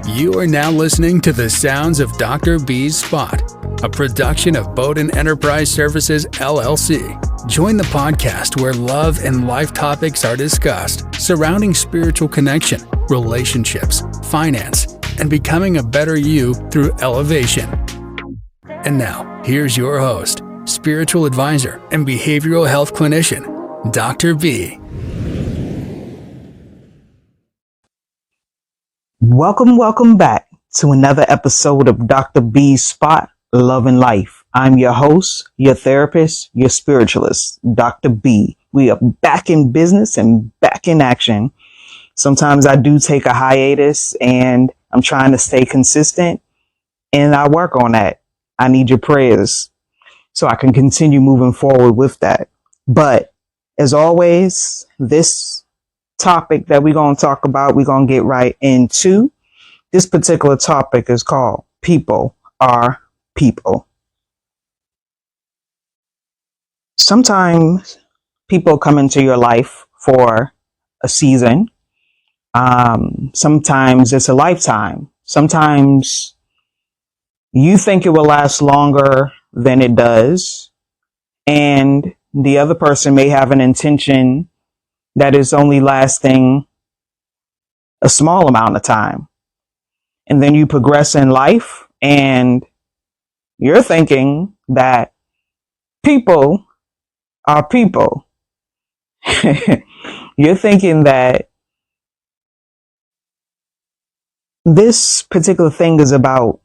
You are now listening to the sounds of Dr. B's Spot, a production of Bowden Enterprise Services, LLC. Join the podcast where love and life topics are discussed surrounding spiritual connection, relationships, finance, and becoming a better you through elevation. And now, here's your host, spiritual advisor and behavioral health clinician, Dr. B. Welcome back to another episode of Dr. B's Spot, Love and Life. I'm your host, your therapist, your spiritualist, Dr. B. We are back in business and back in action. Sometimes I do take a hiatus and I'm trying to stay consistent, and I work on that. I need your prayers so I can continue moving forward with that. But as always, this topic that we're going to talk about, we're going to get right into. This particular topic is called People Are People. Sometimes people come into your life for a season. Sometimes it's a lifetime. Sometimes you think it will last longer than it does, and the other person may have an intention that is only lasting a small amount of time. And then you progress in life and you're thinking that people are people. You're thinking that this particular thing is about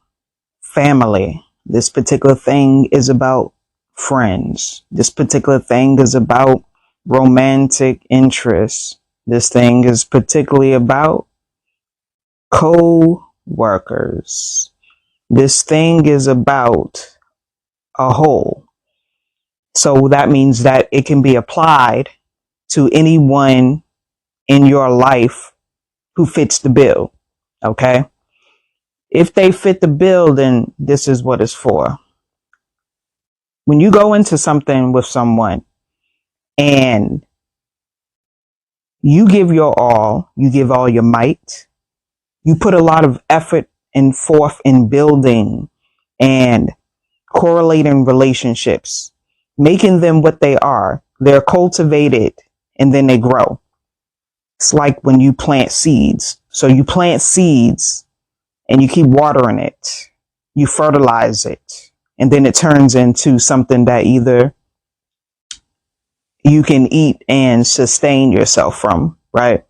family. This particular thing is about friends. This particular thing is about romantic interests. This thing is particularly about co-workers. This thing is about a whole. So that means that it can be applied to anyone in your life who fits the bill. Okay? If they fit the bill, then this is what it's for. When you go into something with someone, and you give your all, you give all your might, you put a lot of effort and forth in building and correlating relationships, making them what they are. They're cultivated and then they grow. It's like when you plant seeds. So you plant seeds and you keep watering it, you fertilize it, and then it turns into something that either you can eat and sustain yourself from, right?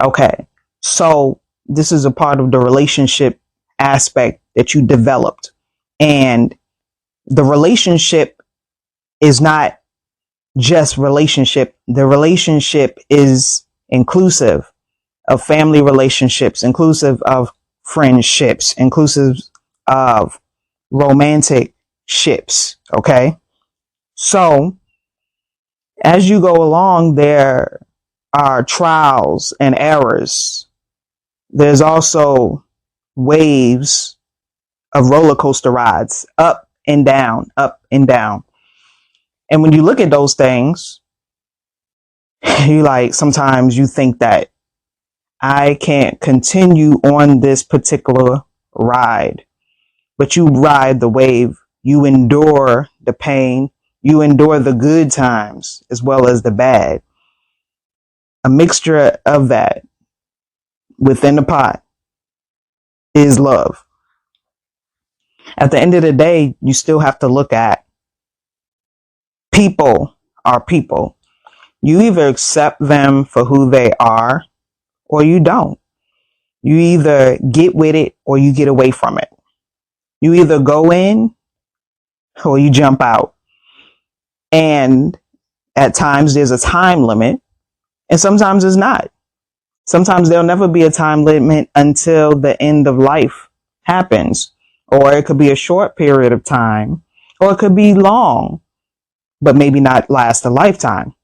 Okay. So this is a part of the relationship aspect that you developed. And the relationship is not just relationship. The relationship is inclusive of family relationships, inclusive of friendships, inclusive of romantic ships. Okay. So as you go along, there are trials and errors. There's also waves of roller coaster rides, up and down, up and down. And when you look at those things, sometimes you think that I can't continue on this particular ride, but you ride the wave, you endure the pain, you endure the good times as well as the bad. A mixture of that within the pot is love. At the end of the day, you still have to look at people are people. You either accept them for who they are or you don't. You either get with it or you get away from it. You either go in or you jump out. And at times there's a time limit, and sometimes it's not. Sometimes there'll never be a time limit until the end of life happens. Or it could be a short period of time, or it could be long, but maybe not last a lifetime.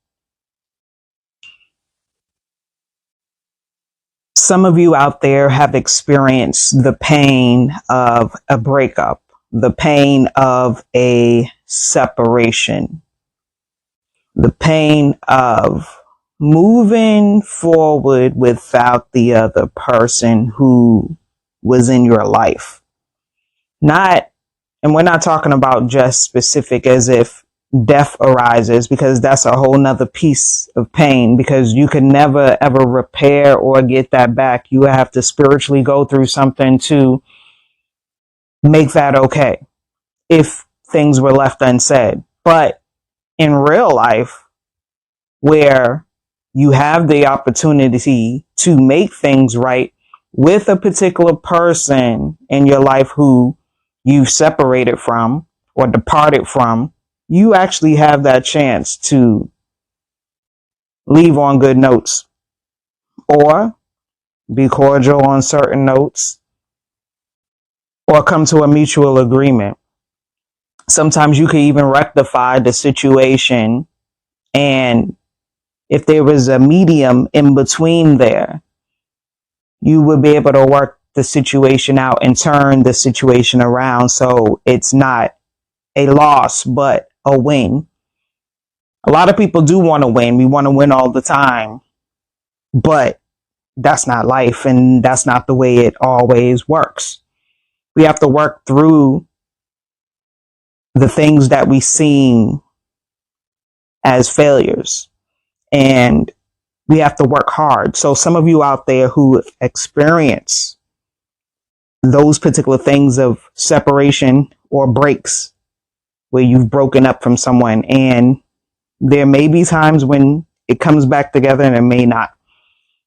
Some of you out there have experienced the pain of a breakup, the pain of a separation, the pain of moving forward without the other person who was in your life. And we're not talking about just specific as if death arises, because that's a whole nother piece of pain, because you can never ever repair or get that back. You have to spiritually go through something to make that okay, if things were left unsaid. But in real life, where you have the opportunity to make things right with a particular person in your life who you've separated from or departed from, you actually have that chance to leave on good notes or be cordial on certain notes or come to a mutual agreement. Sometimes you can even rectify the situation, and if there was a medium in between there, you would be able to work the situation out and turn the situation around so it's not a loss but a win. A lot of people do want to win. We want to win all the time, but that's not life, and that's not the way it always works. We have to work through the things that we see as failures, and we have to work hard. So some of you out there who experience those particular things of separation or breaks where you've broken up from someone, and there may be times when it comes back together and it may not.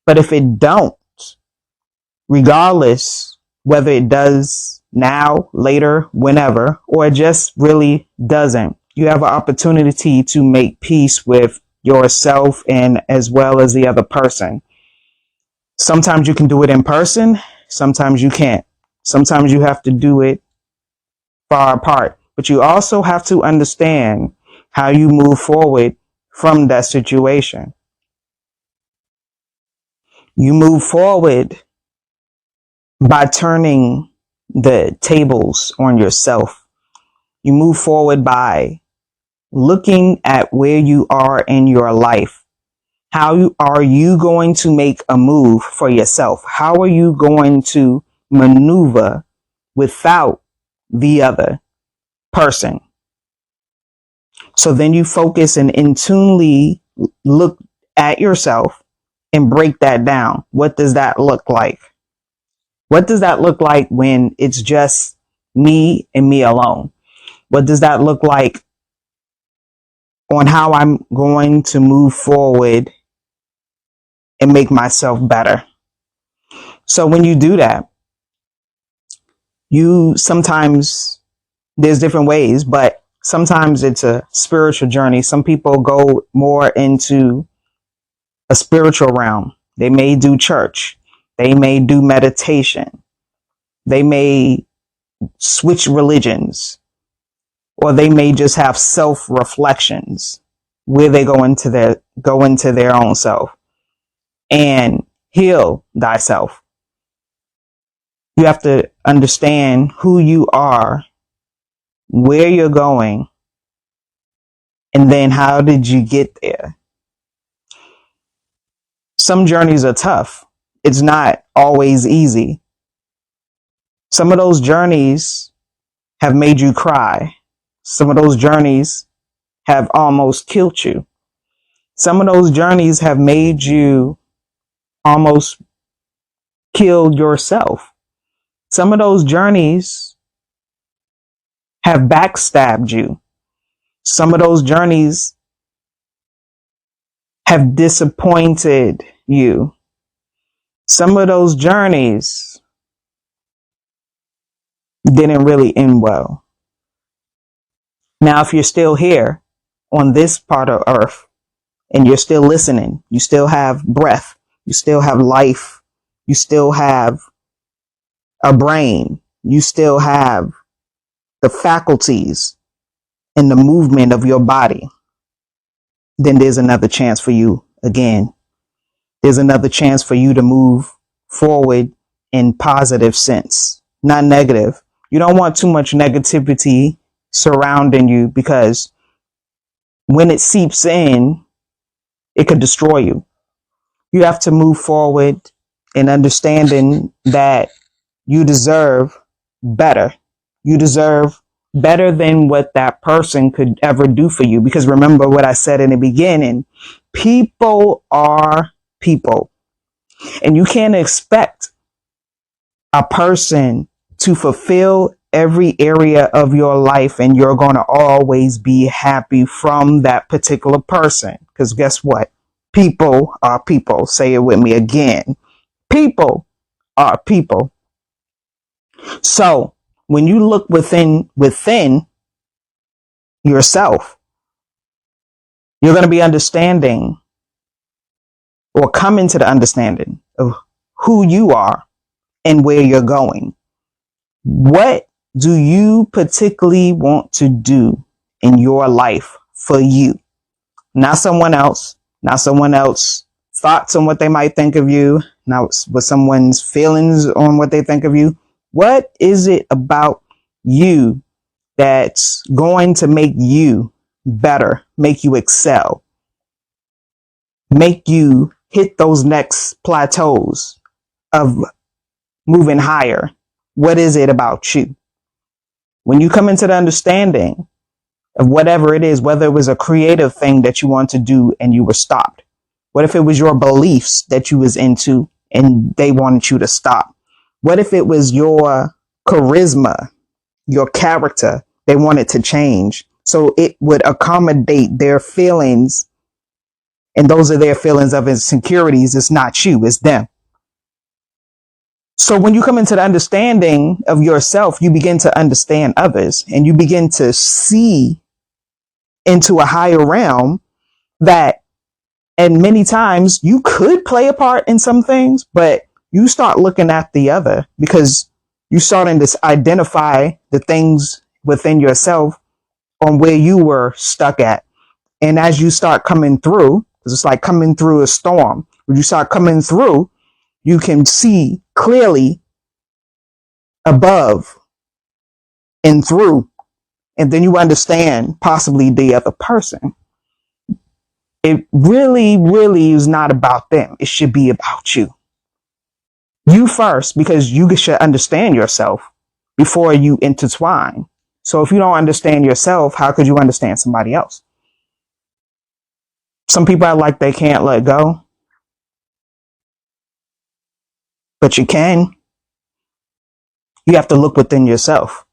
But if it don't, regardless whether it does now, later, whenever, or it just really doesn't, you have an opportunity to make peace with yourself and as well as the other person. Sometimes you can do it in person. Sometimes you can't. Sometimes you have to do it far apart. But you also have to understand how you move forward from that situation. You move forward by turning the tables on yourself. You move forward by looking at where you are in your life. How are you going to make a move for yourself? How are you going to maneuver without the other person? So then you focus and intunely look at yourself and break that down. What does that look like? What does that look like when it's just me and me alone? What does that look like on how I'm going to move forward and make myself better? So when you do that, sometimes there's different ways, but sometimes it's a spiritual journey. Some people go more into a spiritual realm. They may do church. They may do meditation. They may switch religions, or they may just have self-reflections where they go into their own self and heal thyself. You have to understand who you are, where you're going, and then how did you get there? Some journeys are tough. It's not always easy. Some of those journeys have made you cry. Some of those journeys have almost killed you. Some of those journeys have made you almost kill yourself. Some of those journeys have backstabbed you. Some of those journeys have disappointed you. Some of those journeys didn't really end well. Now, if you're still here on this part of earth and you're still listening, you still have breath, you still have life, you still have a brain, you still have the faculties and the movement of your body, then there's another chance for you again. There's another chance for you to move forward in positive sense, not negative. You don't want too much negativity surrounding you, because when it seeps in, it could destroy you. You have to move forward in understanding that you deserve better. You deserve better than what that person could ever do for you. Because remember what I said in the beginning, people are people. And you can't expect a person to fulfill every area of your life and you're going to always be happy from that particular person. Because guess what? People are people. Say it with me again. People are people. So when you look within yourself, you're going to be understanding or come into the understanding of who you are and where you're going. What do you particularly want to do in your life for you? Not someone else, not someone else's thoughts on what they might think of you, not with someone's feelings on what they think of you. What is it about you that's going to make you better, make you excel, make you hit those next plateaus of moving higher? What is it about you? When you come into the understanding of whatever it is, whether it was a creative thing that you want to do and you were stopped. What if it was your beliefs that you was into and they wanted you to stop? What if it was your charisma, your character, they wanted to change so it would accommodate their feelings, and those are their feelings of insecurities. It's not you, it's them. So when you come into the understanding of yourself, you begin to understand others and you begin to see into a higher realm that, and many times you could play a part in some things, but you start looking at the other because you starting to identify the things within yourself on where you were stuck at. And as you start coming through, because it's like coming through a storm, when you start coming through, you can see clearly above and through, and then you understand possibly the other person. It really, really is not about them. It should be about you. You first, because you should understand yourself before you intertwine. So if you don't understand yourself, how could you understand somebody else? Some people are like they can't let go. But you can. You have to look within yourself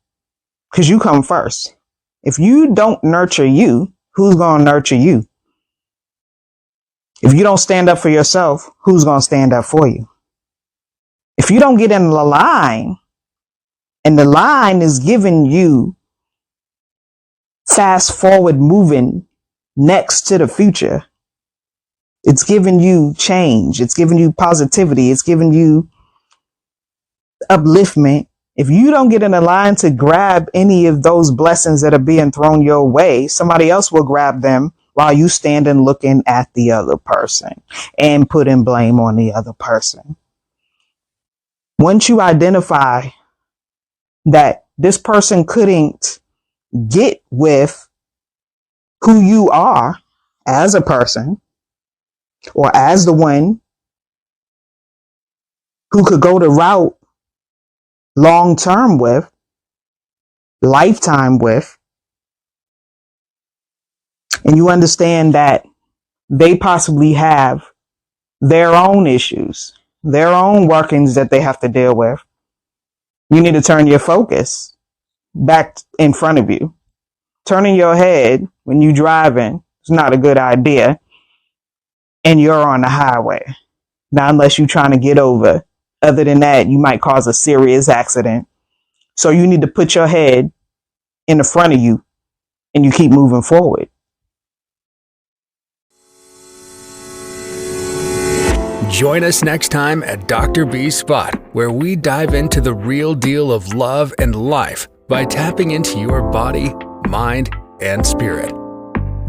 because you come first. If you don't nurture you, who's going to nurture you? If you don't stand up for yourself, who's going to stand up for you? If you don't get in the line, and the line is giving you fast forward moving next to the future, it's giving you change. It's giving you positivity. It's giving you upliftment. If you don't get in a line to grab any of those blessings that are being thrown your way, somebody else will grab them while you standing looking at the other person and putting blame on the other person. Once you identify that this person couldn't get with who you are as a person or as the one who could go the route long term with, lifetime with, and you understand that they possibly have their own issues, their own workings that they have to deal with, you need to turn your focus back in front of you. Turning your head when you're driving is not a good idea, and you're on the highway. Now, unless you're trying to get over. Other than that, you might cause a serious accident. So you need to put your head in the front of you and you keep moving forward. Join us next time at Dr. B's Spot, where we dive into the real deal of love and life by tapping into your body, mind, and spirit.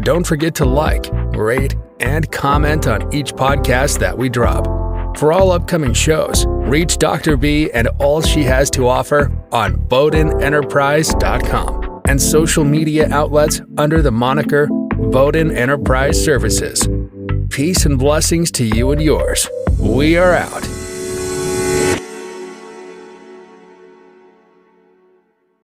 Don't forget to like, rate, and comment on each podcast that we drop. For all upcoming shows, reach Dr. B and all she has to offer on BowdenEnterprise.com and social media outlets under the moniker Bowden Enterprise Services. Peace and blessings to you and yours. We are out.